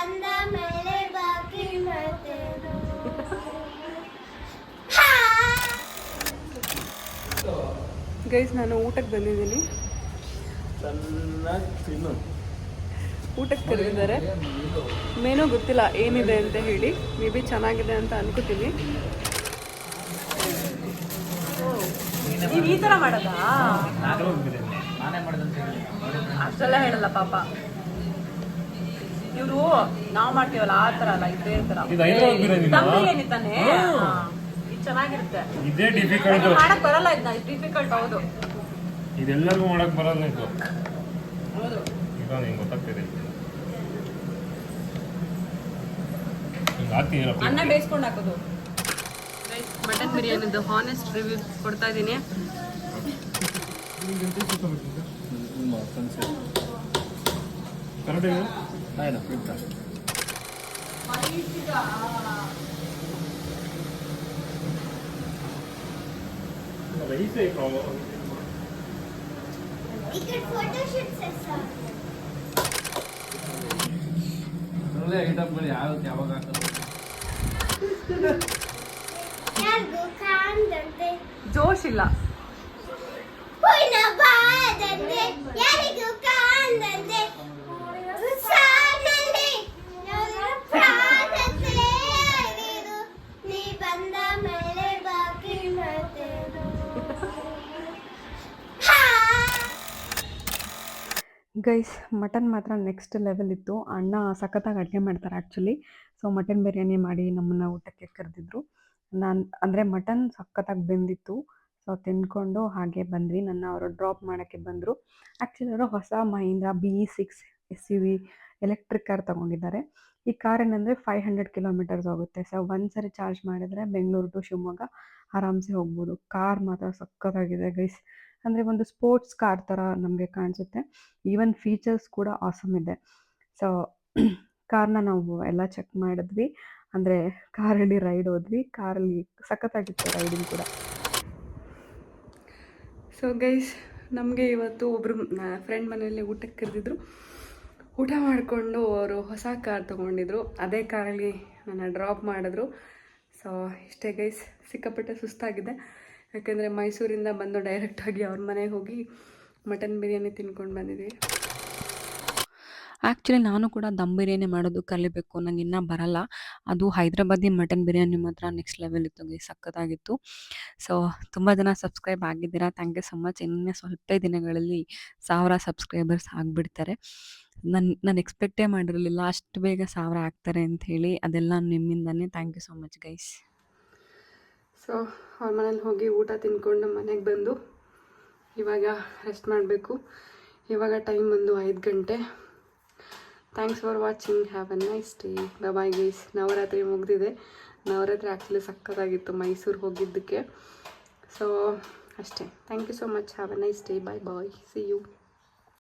ಬಂದ ಮೇಲೆ ಬಾಕಿ ಮಾಡ್ತೇನು. ಗೈಸ್ ನಾನು ಊಟಕ್ಕೆ ಬಂದಿದ್ದೀನಿ. ಊಟಕ್ಕೆ ಕರೆದಿದ್ದಾರೆ. ಮೇನೂ ಗೊತ್ತಿಲ್ಲ ಏನಿದೆ ಅಂತ ಹೇಳಿ, ಮೇ ಬಿ ಚೆನ್ನಾಗಿದೆ ಅಂತ ಅನ್ಕೋತೀನಿ. ನೀವು ಈ ಥರ ಮಾಡೋದಾ? ಅಷ್ಟೆಲ್ಲ ಹೇಳಲ್ಲ ಪಾಪ ಇವರು. ನಾವು ಮಾಡ್ತೀವಲ್ಲ ಆ ಥರ ಅಲ್ಲ, ಇದೇ ಥರ ಬಿರಿಯಾನಿ ತಾನೇ. ಇದು ಚೆನ್ನಾಗಿರುತ್ತೆ. ಇದೇ ಡಿಫಿಕಲ್ಟ್ ಮಾಡಕ್ ಬರಲ್ಲ. ಇದನ್ನ ಡಿಫಿಕಲ್ಟ್. ಹೌದು, ಇದೆಲ್ಲರಿಗೂ ಮಾಡಕ್ ಬರಲ್ಲ ಇದು. ಹೌದು, ಈಗ ನಿಂಗೆ ಗೊತ್ತಾಗ್ತಿದೆ. ಅನ್ನ ಬೇಯಿಸ್ಕೊಂಡು ಹಾಕೋದು. ಮಟನ್ ಬಿರಿಯಾನಿದು ಹಾನೆಸ್ಟ್ ರಿವ್ಯೂ ಕೊಡ್ತಾ ಇದ್ದೀನಿ. ಜೋಶ್ ಇಲ್ಲ. ಗೈಸ್ ಮಟನ್ ಮಾತ್ರ ನೆಕ್ಸ್ಟ್ ಲೆವೆಲ್ ಇತ್ತು. ಅಣ್ಣ ಸಖತ್ತಾಗಿ ಅಡುಗೆ ಮಾಡ್ತಾರೆ ಆ್ಯಕ್ಚುಲಿ. ಸೊ ಮಟನ್ ಬಿರಿಯಾನಿ ಮಾಡಿ ನಮ್ಮನ್ನು ಊಟಕ್ಕೆ ಕರೆದಿದ್ರು. ಅಂದರೆ ಮಟನ್ ಸಖತ್ತಾಗಿ ಬೆಂದಿತ್ತು. ಸೊ ತಿಂದ್ಕೊಂಡು ಹಾಗೆ ಬಂದ್ವಿ. ಅವರು ಡ್ರಾಪ್ ಮಾಡೋಕ್ಕೆ ಬಂದರು. ಆ್ಯಕ್ಚುಲಿ ಅವರು ಹೊಸ Mahindra BE6 SUV electric car ತೊಗೊಂಡಿದ್ದಾರೆ. ಈ ಕಾರ್ ಏನಂದರೆ 500 ಕಿಲೋಮೀಟರ್ಸ್ ಹೋಗುತ್ತೆ. ಸೊ ಒಂದ್ಸರಿ ಚಾರ್ಜ್ ಮಾಡಿದರೆ ಬೆಂಗಳೂರು ಟು ಶಿವಮೊಗ್ಗ ಆರಾಮ್ಸೆ ಹೋಗ್ಬೋದು. ಕಾರ್ ಮಾತ್ರ ಸಖತ್ತಾಗಿದೆ ಗೈಸ್. ಅಂದರೆ ಒಂದು ಸ್ಪೋರ್ಟ್ಸ್ ಕಾರ್ ಥರ ನಮಗೆ ಕಾಣಿಸುತ್ತೆ. ಈವನ್ ಫೀಚರ್ಸ್ ಕೂಡ ಆಸಮ್ ಇದೆ. ಸೊ ಕಾರ್ನ ನಾವು ಎಲ್ಲ ಚೆಕ್ ಮಾಡಿದ್ವಿ. ಅಂದರೆ ಕಾರಲ್ಲಿ ರೈಡ್ ಹೋದ್ವಿ. ಕಾರಲ್ಲಿ ಸಖತ್ತಾಗಿತ್ತು ರೈಡಿಂಗ್ ಕೂಡ. ಸೊ ಗೈಸ್ ನಮಗೆ ಇವತ್ತು ಒಬ್ಬರು ಫ್ರೆಂಡ್ ಮನೆಯಲ್ಲಿ ಊಟಕ್ಕೆ ಕರೆದಿದ್ರು. ಊಟ ಮಾಡಿಕೊಂಡು ಅವರು ಹೊಸ ಕಾರ್ ತೊಗೊಂಡಿದ್ರು. ಅದೇ ಕಾರಲ್ಲಿ ನನ್ನ ಡ್ರಾಪ್ ಮಾಡಿದ್ರು. ಸೊ ಇಷ್ಟೇ ಗೈಸ್. ಸಿಕ್ಕಾಪಟ್ಟೆ ಸುಸ್ತಾಗಿದೆ. ಯಾಕೆಂದರೆ ಮೈಸೂರಿಂದ ಬಂದು ಡೈರೆಕ್ಟಾಗಿ ಅವ್ರ ಮನೆಗೆ ಹೋಗಿ ಮಟನ್ ಬಿರಿಯಾನಿ ತಿನ್ಕೊಂಡು ಬಂದಿದ್ವಿ. ಆ್ಯಕ್ಚುಲಿ ನಾನು ಕೂಡ ದಮ್ ಬಿರಿಯಾನಿ ಮಾಡೋದು ಕಲಿಬೇಕು. ನಂಗೆ ಇನ್ನೂ ಬರಲ್ಲ. ಅದು ಹೈದ್ರಾಬಾದಿ ಮಟನ್ ಬಿರಿಯಾನಿ ಮಾತ್ರ ನೆಕ್ಸ್ಟ್ ಲೆವೆಲ್ ಇತ್ತು ಗೈಸ್. ಸಖತ್ತಾಗಿತ್ತು. ಸೊ ತುಂಬ ಜನ ಸಬ್ಸ್ಕ್ರೈಬ್ ಆಗಿದ್ದೀರಾ. Thank you so much. ಇನ್ನೂ ಸ್ವಲ್ಪ ದಿನಗಳಲ್ಲಿ 1000 ಸಬ್ಸ್ಕ್ರೈಬರ್ಸ್ ಆಗಿಬಿಡ್ತಾರೆ. ನಾನು ಎಕ್ಸ್ಪೆಕ್ಟೇ ಮಾಡಿರಲಿಲ್ಲ ಅಷ್ಟು ಬೇಗ 1000 ಆಗ್ತಾರೆ ಅಂಥೇಳಿ. ಅದೆಲ್ಲ ನಿಮ್ಮಿಂದನೇ. Thank you so much guys. So ಅವ್ರ ಮನೇಲಿ ಹೋಗಿ ಊಟ ತಿಂದ್ಕೊಂಡು ಮನೆಗೆ ಬಂದು ಇವಾಗ ರೆಸ್ಟ್ ಮಾಡಬೇಕು. ಇವಾಗ ಟೈಮ್ ಬಂದು 5 ಗಂಟೆ. Thanks for watching. Have a nice day. Bye guys. Navratri ಮುಗಿದಿದೆ. ನವರಾತ್ರಿ ಆ್ಯಕ್ಚುಲಿ ಸಖತ್ತಾಗಿತ್ತು ಮೈಸೂರು ಹೋಗಿದ್ದಕ್ಕೆ. ಸೊ ಅಷ್ಟೇ. Thank you so much. Have a nice day. Bye bye. See you.